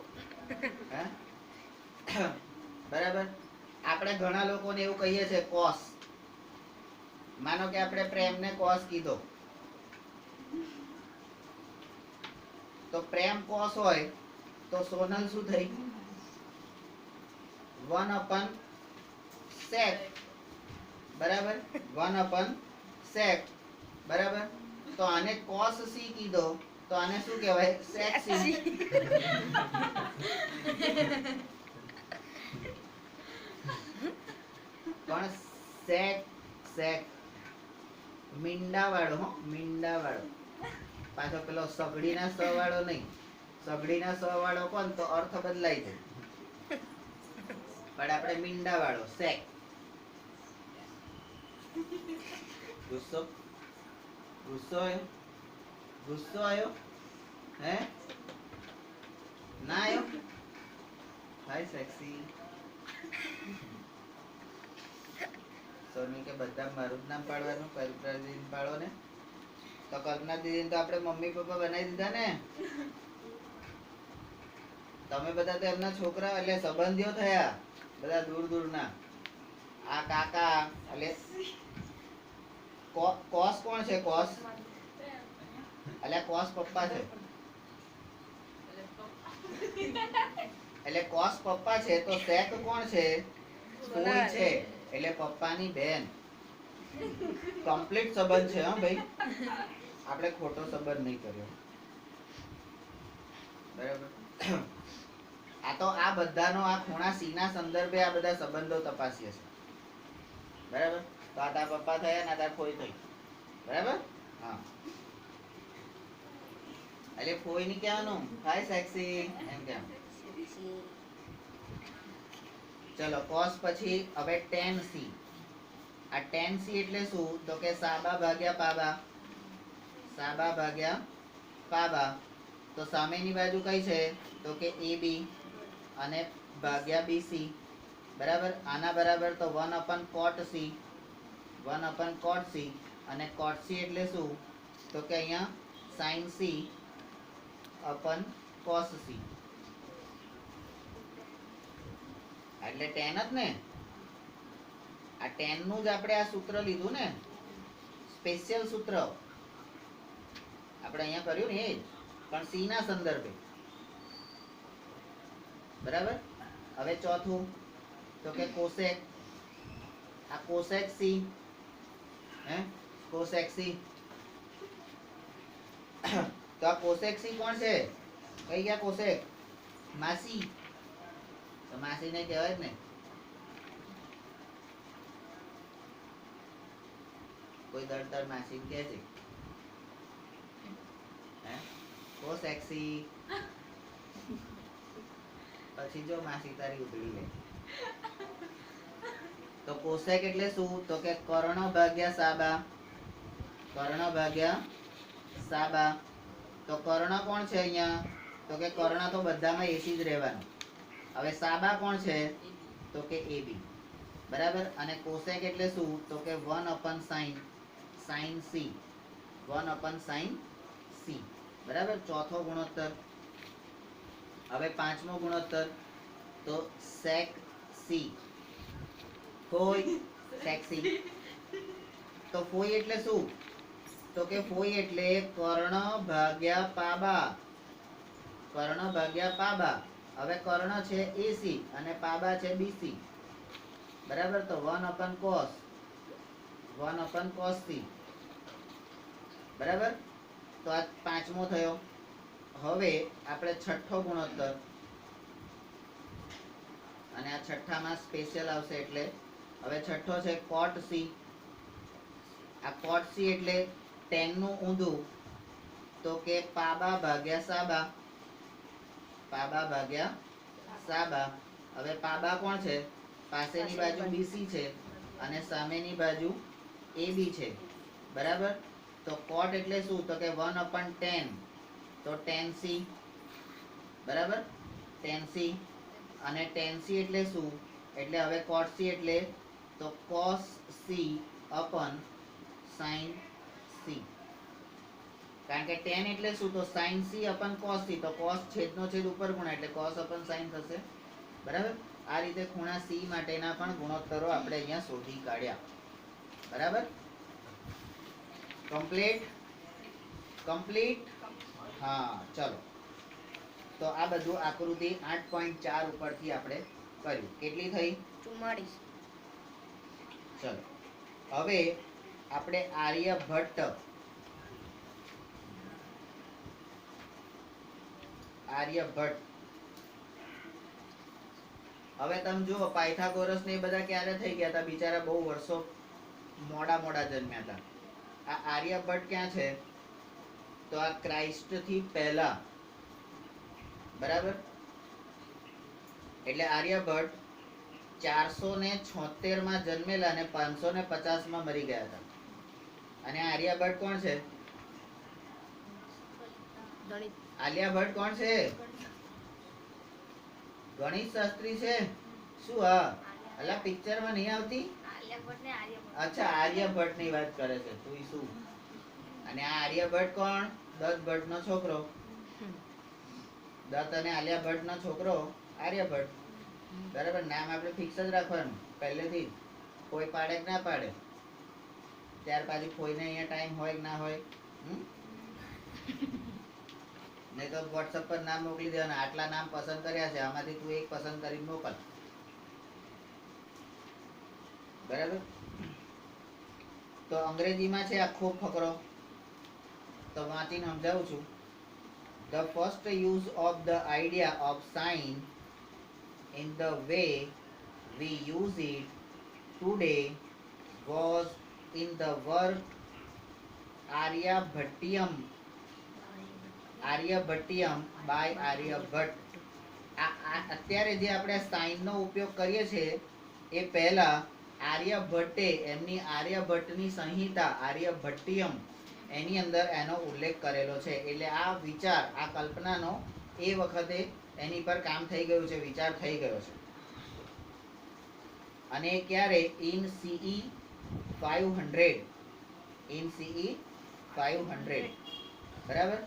Speaker 1: બરાબર. આપણે ઘણા લોકોને એવું કહીએ છે cos. માનો કે આપણે પ્રેમને cos કીધો, તો પ્રેમ cos હોય તો સોનલ શું થઈ? 1 અપન sec. બરાબર. 1 અપન sec. બરાબર. તો આને cos C કીધો, તો આને શું કહેવાય? sec C. પણ sec મીંડા વાળો હો, મીંડા વાળો. પાછો પેલો સગડીના સ વાળો નહીં. સગડીના સ વાળો કોણ તો અર્થ બદલાય છે. પણ આપણે મીંડા વાળો સેક. ગુસ્સો ગુસ્સો આવ્યો, ગુસ્સો આવ્યો, હે ના આવ્યો? હાય સેક્સી. સોની કે બધા મારું જ નામ પાડવાનું, કલ્પના દીદી પાડો ને. તો કલ્પના દીદી તો આપણે મમ્મી પપ્પા બનાવી દીધા ને. તમે બધા તો એમના છોકરા એટલે સંબંધીઓ થયા, બધા દૂર દૂરના. આ કાકા એટલે કોસ કોણ છે? કોસ એટલે કોસ પપ્પા છે. એટલે કોસ પપ્પા છે તો સેક કોણ છે? ફોઈ છે એટલે પપ્પાની બેન. કમ્પ્લીટ સંબંધ છે. હા ભાઈ, આપણે ખોટો સંબંધ નહીં કર્યો. બરાબર. આ તો આ બધાનો આ ખૂણા સી ના સંદર્ભે આ બધા સંબંધો તપાસીએ છે. બરાબર. તો આ તાર પપ્પા થયા ને તાર ફોઈ થઈ. બરાબર. હા, એટલે ફોઈ ની કહેવાનું હાય સેક્સી એમ કેમ. ચલો કોસ પછી હવે tan c. આ tan c એટલે શું? તો કે સાબા ભાગ્યા પાબા. સાબા ભાગ્યા પાબા. તો સામેની બાજુ કઈ છે? તો કે ab અને ભાગ્યા bc. બરાબર. આના બરાબર તો 1 cot c. 1 cot c. અને cot c એટલે શું? તો કે અહીંયા sin c cos c. એટલે tan જ ને. આ tan નું જ આપણે આ સૂત્ર લીધું ને, સ્પેશિયલ સૂત્ર આપણે અહીંયા કર્યું ને એ જ, પણ c ના સંદર્ભે. બરાબર. હવે ચોથું તો કે કોસેક. આ કોસેક c. હે કોસેક c. તો આ કોસેક c કોણ છે? કઈ ગયા કોસેક? માસી. તો માસી ને કહેવાય જ ને. કોઈ દળતર માસી કે છે હે કો સેક્સી. પછી જો માસી તારી ઉતરી લે. તો કોસેક એટલે શું? તો કે કર્ણ ભાગ્યા સાબા. કર્ણ ભાગ્યા સાબા. તો કર્ણ કોણ છે અહીંયા? તો કે કર્ણ તો બધામાં એસી જ રહેવાનું. હવે સાબા કોણ છે? તો કે ab. બરાબર. અને કોસેક એટલે શું? તો કે 1 sin c. 1 sin c. બરાબર. ચોથો ગુણોત્તર. હવે પાંચમો ગુણોત્તર તો sec c. ફોઈ સેક્સી. તો ફોઈ એટલે શું? તો કે ફોઈ એટલે કર્ણ ભાગ્યા પાબા. કર્ણ ભાગ્યા પાબા. હવે કર્ણ છે AC અને પાબા છે BC. બરાબર. તો 1 cos. 1 cos c. બરાબર. તો આ પાંચમો થયો. હવે આપણે છઠ્ઠો ગુણોત્તર, અને આ છઠ્ઠામાં સ્પેશિયલ આવશે એટલે હવે છઠ્ઠો છે cot c. આ cot c એટલે tan નું ઊંધું. તો કે પાબા ભાગ્યા સાબા. પાબા ભાગ્યા સાબા. હવે પાબા કોણ છે? પાસેની બાજુ BC છે અને સામેની બાજુ AB છે. બરાબર. તો cot એટલે શું? તો કે 1/tan. તો tan c. બરાબર. tan c. અને tan c એટલે શું? એટલે હવે cot c એટલે તો cos c sin c. કારણ કે tan એટલે શું? તો sin c cos c. તો cos છેદનો છેદ ઉપર ગુણ્યા એટલે cos sin થશે. બરાબર. આ રીતે ખૂણા c માટેના પણ ગુણોત્તરો આપણે અહીંયા શોધી કાઢ્યા. બરાબર. કમ્પ્લીટ. હા, ચલો. તો આ બધું આકૃતિ 8.4 ઉપરથી આપણે કર્યું. કેટલી થઈ?
Speaker 2: 44.
Speaker 1: ચલો. હવે આપણે આર્યભટ્ટ. હવે તમે જુઓ પાયથાગોરસ ને એ બધા ક્યારે થઈ ગયા હતા? બિચારા બહુ વર્ષો મોડા જન્મ્યા હતા. આ આર્યભટ્ટ ક્યાં છે? તો આ ક્રાઇસ્ટ થી પહેલા, બરાબર. એટલે આર્યભટ્ટ 476 માં જન્મેલા અને 550 માં મરી ગયા હતા. અને આર્યભટ્ટ કોણ છે?
Speaker 2: ગણિત.
Speaker 1: આલિયા કોણ છે? ગણિત શાસ્ત્રી છે. શું? હા, અલા પિક્ચર માં નહીં આવતી? અચ્છા, આર્યભટ્ટ ની વાત કરે છે તું. શું? અને આ આર્યભટ્ટ કોણ? દત્ત ભટ્ટ નો છોકરો. દત્ત અને આલિયા ભટ્ટ નો છોકરો આર્યભટ્ટ. બરાબર. નામ આપણે ફિક્સ જ રાખવાનું પહેલેથી જ. કોઈ પાડે કે ના પાડે. ત્યાર પછી કોઈને અહીંયા ટાઈમ હોય કે ના હોય. નહીં તો વોટ્સઅપ પર નામ મોકલી દેવાના, આટલા નામ પસંદ કર્યા છે, આમાંથી તું એક પસંદ કરીને મોકલ. બરાબર. તો અંગ્રેજીમાં છે આખો ફકરો, તો વાંચીને સમજાવું છું. The first use of the idea of sign in the way we use it today was in the work Aryabhattiyam by Aryabhatt. અત્યારે જે આપણે સાઇનનો ઉપયોગ કરીએ છીએ એ પહેલા આર્યભટ્ટે એમની આર્યભટ્ટની સંહિતા આર્યભટ્ટિયમ એની અંદર એનો ઉલ્લેખ કરેલો છે. એટલે આ વિચાર, આ કલ્પનાનો એ વખતે એની પર કામ થઈ ગયું છે, વિચાર થઈ ગયો છે. અને ક્યારે? In CE 500. In CE 500. બરાબર.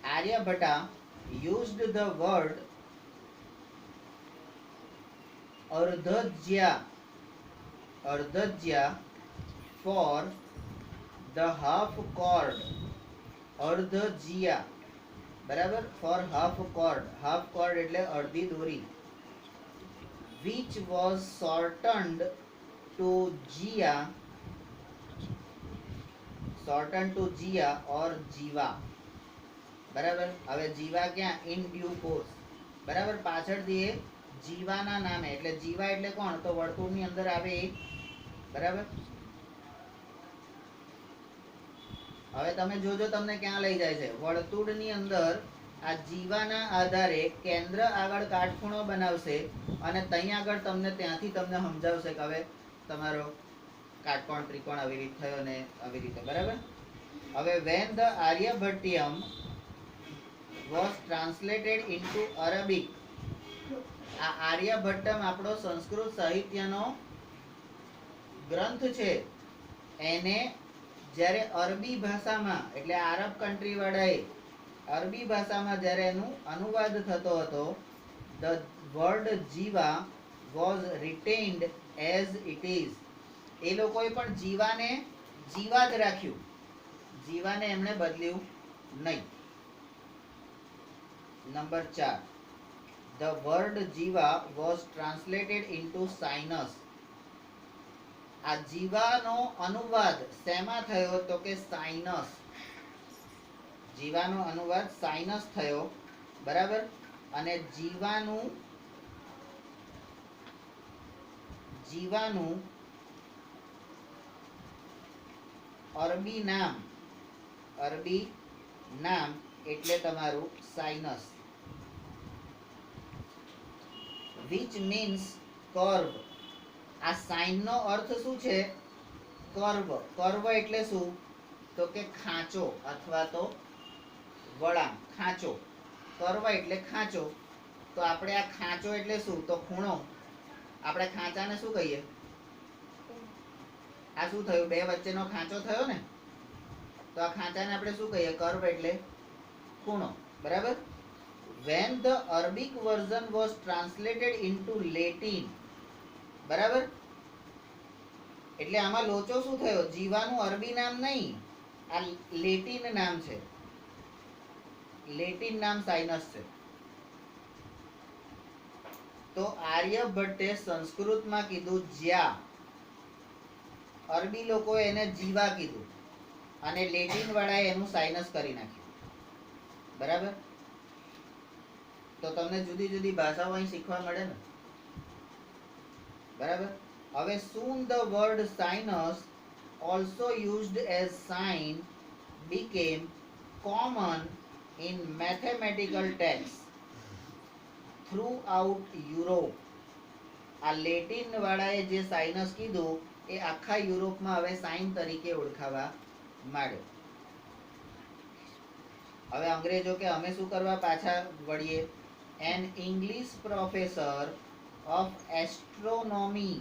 Speaker 1: આર્યભટ્ટા used the word ardhajya for the half chord. ardhajya, બરાબર, for half chord. half chord એટલે અડધી દોરી. which was shortened to jia or જીવા. બરાબર. હવે જીવા ક્યાં? In due course. બરાબર. પાછળથી એ જીવાના નામે, એટલે જીવા એટલે કોણ? તો વર્તુળની અંદર આવે એ. બરાબર. હવે તમે જોજો તમને ક્યાં લઈ જાય છે. વર્તુળની અંદર આ જીવાના આધારે કેન્દ્ર આગળ કાટખૂણો બનાવશે અને ત્યાં આગળ તમને ત્યાંથી તમને સમજાવશે કે હવે તમારો કાટકોણ ત્રિકોણ આવી રીતે થયો ને આવી રીતે. બરાબર. હવે when the Aryabhattiyam was translated into Arabic, આ આર્યભટ્ટમ આપણો સંસ્કૃત સાહિત્યનો ગ્રંથ છે, એને જ્યારે અરબી ભાષામાં, એટલે આરબ કન્ટ્રી વાળાએ અરબી ભાષામાં જ્યારે એનું અનુવાદ થતો હતો, the word Jiva was retained as it is. એ લોકોએ પણ જીવાને જીવા જ રાખ્યું, જીવાને એમણે બદલ્યું નહીં. Number 4, the word jiva was translated into sinus. આ જીવાનો અનુવાદ શેમાં થયો? તો કે સાઇનસ. જીવાનો અનુવાદ સાઇનસ થયો. બરાબર. અને જીવાનું અરબી નામ એટલે તમારું સાઇનસ. which means curve. આ સાઇન નો અર્થ શું છે? કર્વ. કર્વ એટલે શું? તો કે ખાંચો અથવા તો વળાંક. ખાંચો. કર્વ એટલે ખાંચો. તો આપણે આ ખાંચો એટલે શું? તો ખૂણો. આપણે ખાંચાને શું કહીએ? આ શું થયું? બે વચ્ચેનો ખાંચો થયો ને, તો આ ખાંચાને આપણે શું કહીએ? કર્વ એટલે ખૂણો. બરાબર. when the Arabic version was translated into Latin. બરાબર. એટલે આમાં લોચો શું થયો? જીવાનું અરબી નામ નહીં, આ લેટિન નામ છે. લેટિન નામ સાઇનસ છે. તો આર્યભટ્ટે સંસ્કૃતમાં કીધું જ્યા, અરબી લોકો એને જીવા કીધું અને લેટિન વાળાએ એનું સાઇનસ કરી નાખ્યું. બરાબર. તો તમને જુદી જુદી ભાષાઓ અહીં શીખવા મળે ને. બરાબર. હવે soon the word sinus also used as sign became common in mathematical texts throughout Europe. આ લેટિન વાળાએ જે સાઇનસ કીધું એ આખા યુરોપમાં હવે સાઇન તરીકે ઓળખાવા માંડ્યો. હવે અંગ્રેજો કે અમે શું કરવા પાછા વળીએ. An English professor of astronomy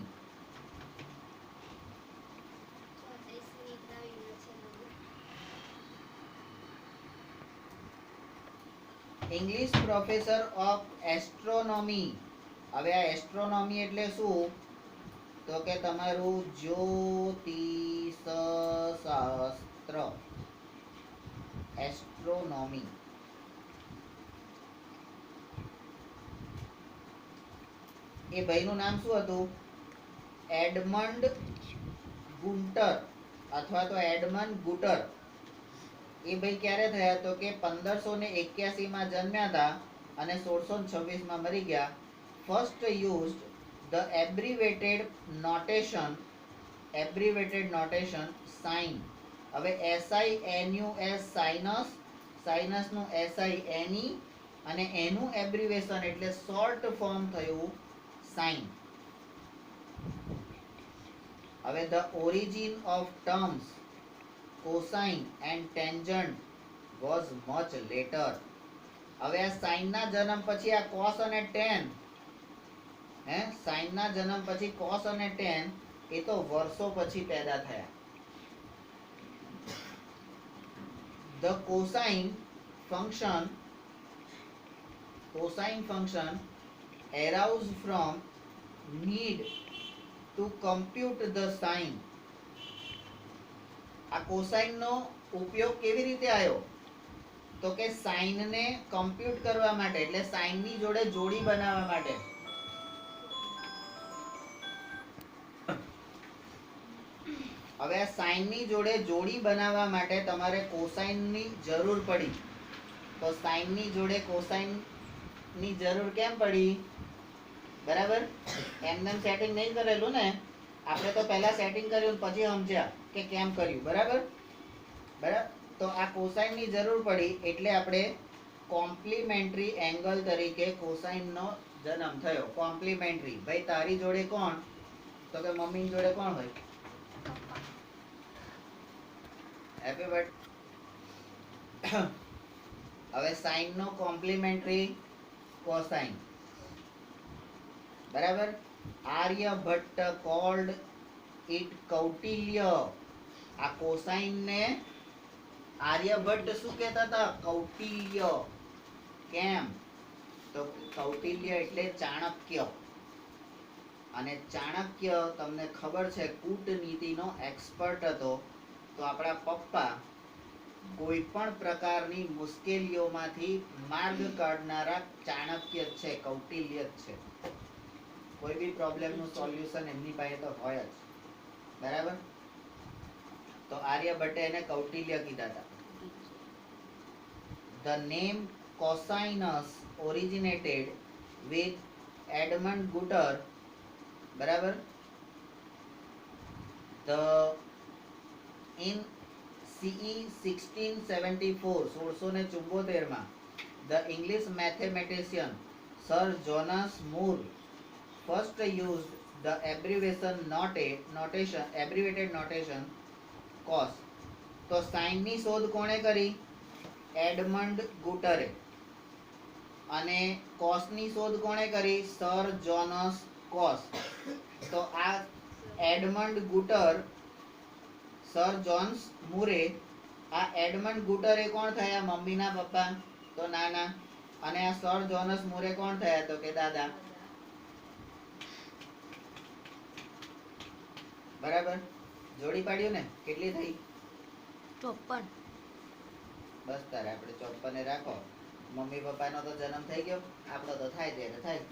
Speaker 1: English professor of astronomy. હવે આ એસ્ટ્રોનોમી એટલે શું? તો કે તમારું જ્યોતિષ શાસ્ત્ર, એસ્ટ્રોનોમી. એ ભાઈનું નામ શું હતું? એડમંડ ગુન્ટર અથવા તો એડમંડ ગુટર. એ ભાઈ ક્યારે થયા? તો કે 1581 માં જન્મ્યા હતા અને 1626 માં મરી ગયા. First used the abbreviated notation sine. હવે SINUS સાઇનસ, સાઇનસનું SINE અને એનું એબ્રિવેશન એટલે શોર્ટ ફોર્મ થયું સાઇન. હવે the origin of terms cosine and tangent was much later. હવે આ સાઇન ના જન્મ પછી આ cos અને tan, સાઇન ના જન્મ પછી cos અને tan એ તો વર્ષો પછી પેદા થયા. The cosine function arose from need to compute the sine. આ કોસાઇન નો ઉપયોગ કેવી રીતે આવ્યો? તો કે સાઇન ને કમ્પ્યુટ કરવા માટે, એટલે સાઇન ની જોડે જોડી બનાવવા માટે. હવે આ સાઇન ની જોડે જોડી બનાવવા માટે તમારે કોસાઇન ની જરૂર પડી. તો સાઇન ની જોડે કોસાઇન ની જરૂર કેમ પડી? બરાબર, એમને સેટિંગ નહીં કરેલું ને, આપણે તો પહેલા સેટિંગ કર્યું પછી સમજ્યા કે કેમ કર્યું. બરાબર. તો આ કોસાઇન ની જરૂર પડી એટલે આપણે કોમ્પ્લિમેન્ટરી એંગલ તરીકે કોસાઇન નો જન્મ થયો. કોમ્પ્લિમેન્ટરી. ભાઈ તારી જોડે કોણ? તો કે મમ્મી જોડે કોણ હોય? Happy birthday. હવે સાઇન નો કોમ્પ્લિમેન્ટરી કોસાઇન. બરાબર. Aryabhata called it Kautilya. આ કોસાઇન ને આર્યભટ્ટ શું કહેતા હતા? કૌટિલ્ય. કેમ? તો કૌટિલ્ય એટલે ચાણક્ય. અને ચાણક્ય તમને ખબર છે કૂટનીતિનો એક્સપર્ટ હતો. તો આપણા પપ્પા કોઈ પણ પ્રકારની મુશ્કેલીઓમાંથી માર્ગ કાઢનારા ચાણક્ય જ છે, કૌટિલ્ય જ છે. કોઈ બી પ્રોબ્લેમનું સોલ્યુશન એમની પાસે તો હોય જ. બરાબર. તો આર્યભટ્ટે એને કૌટિલ્ય કીધા હતા. The name cosinus originated with Edmund Gutter. બરાબર. In CE 1674 માં the English mathematician Sir Jonas Moore first used the abbreviated notation cos. તો સાઇન ની શોધ કોણે કરી? એડમંડ ગુટરે. અને કોસ ની શોધ કોણે કરી? Sir Jonas cos. તો આ એડમંડ ગુટર, સર જોન્સ મુરે, આ એડમંડ ગુટર એ કોણ થયા? મમ્મીના પપ્પા. તો નાના. અને આ સર જોનસ મુરે કોણ થયા? તો કે દાદા. બરાબર. જોડી પાડ્યું ને? કેટલી થઈ?
Speaker 2: 54.
Speaker 1: બસ તારે આપણે 54 રાખો. મમ્મી પપ્પાનો તો જન્મ થઈ ગયો, આપણો તો થાય ત્યારે થાય.